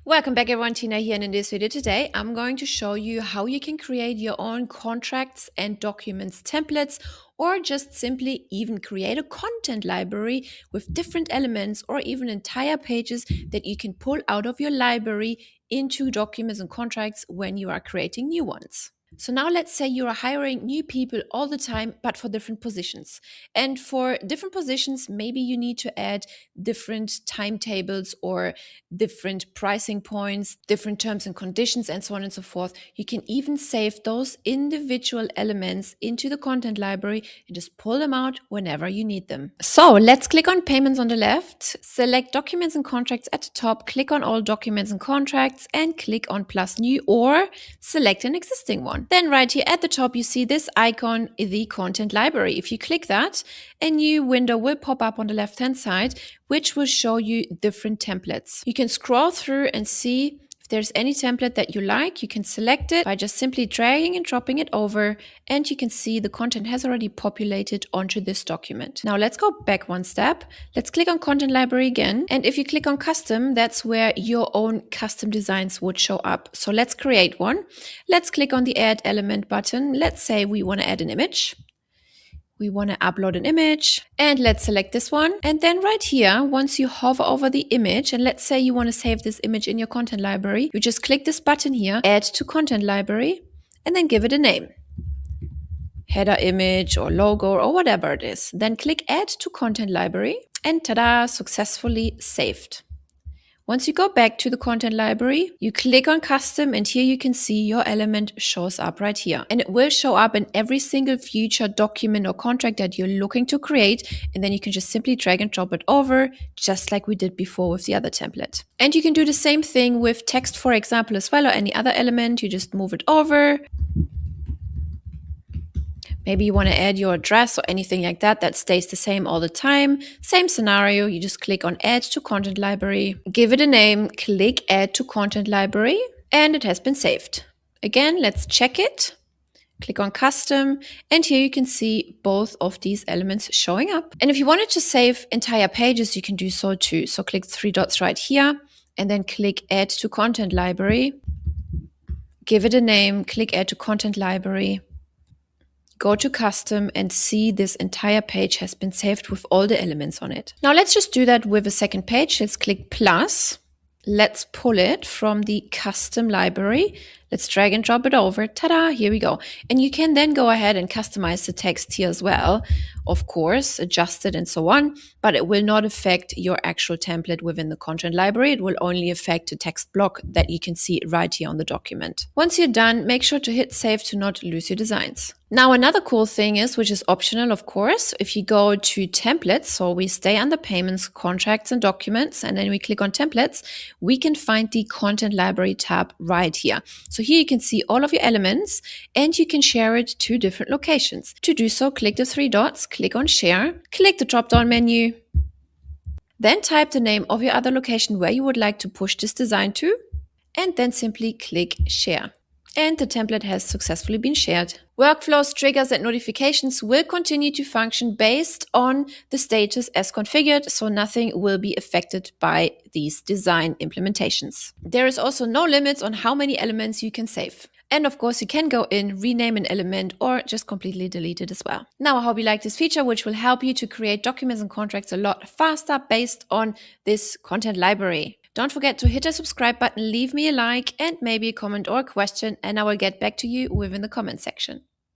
Welcome back everyone, Tina here, and in this video today I'm going to show you how you can create your own contracts and documents templates, or just simply even create a content library with different elements or even entire pages that you can pull out of your library into documents and contracts when you are creating new ones. So now let's say you are hiring new people all the time, but for different positions. And for different positions, maybe you need to add different timetables or different pricing points, different terms and conditions, and so on and so forth. You can even save those individual elements into the content library and just pull them out whenever you need them. So let's click on payments on the left, select documents and contracts at the top, click on all documents and contracts and click on plus new, or select an existing one. Then right here at the top, you see this icon, the content library. If you click that, a new window will pop up on the left-hand side, which will show you different templates. You can scroll through and see if there's any template that you like. You can select it by just simply dragging and dropping it over, and you can see the content has already populated onto this document. Now let's go back one step. Let's click on content library again. And if you click on custom, that's where your own custom designs would show up. So let's create one. Let's click on the add element button. Let's say we want to add an image. We want to upload an image, and let's select this one. And then right here, once you hover over the image, and let's say you want to save this image in your content library, you just click this button here, add to content library, and then give it a name. Header image or logo or whatever it is. Then click add to content library, and tada, successfully saved. Once you go back to the content library, you click on custom, and here you can see your element shows up right here. And it will show up in every single future document or contract that you're looking to create. And then you can just simply drag and drop it over, just like we did before with the other template. And you can do the same thing with text, for example, as well, or any other element. You just move it over. Maybe you want to add your address or anything like that. That stays the same all the time. Same scenario, you just click on add to content library, give it a name, click add to content library, and it has been saved. Again, let's check it. Click on custom, and here you can see both of these elements showing up. And if you wanted to save entire pages, you can do so too. So click three dots right here, and then click add to content library, give it a name, click add to content library, go to custom, and see this entire page has been saved with all the elements on it. Now let's just do that with a second page. Let's click plus. Let's pull it from the custom library. Let's drag and drop it over. Ta-da, here we go. And you can then go ahead and customize the text here as well. Of course, adjust it and so on, but it will not affect your actual template within the content library. It will only affect the text block that you can see right here on the document. Once you're done, make sure to hit save to not lose your designs. Now, another cool thing is, which is optional, of course, if you go to templates, so we stay under payments, contracts, and documents, and then we click on templates, we can find the content library tab right here. So here you can see all of your elements, and you can share it to different locations. To do so, click the three dots, click on share, click the drop-down menu, then type the name of your other location where you would like to push this design to, and then simply click share. And the template has successfully been shared. Workflows, triggers, and notifications will continue to function based on the status as configured, so nothing will be affected by these design implementations. There is also no limits on how many elements you can save. And of course, you can go in, rename an element, or just completely delete it as well. Now, I hope you like this feature, which will help you to create documents and contracts a lot faster based on this content library. Don't forget to hit the subscribe button, leave me a like, and maybe a comment or a question, and I will get back to you within the comment section.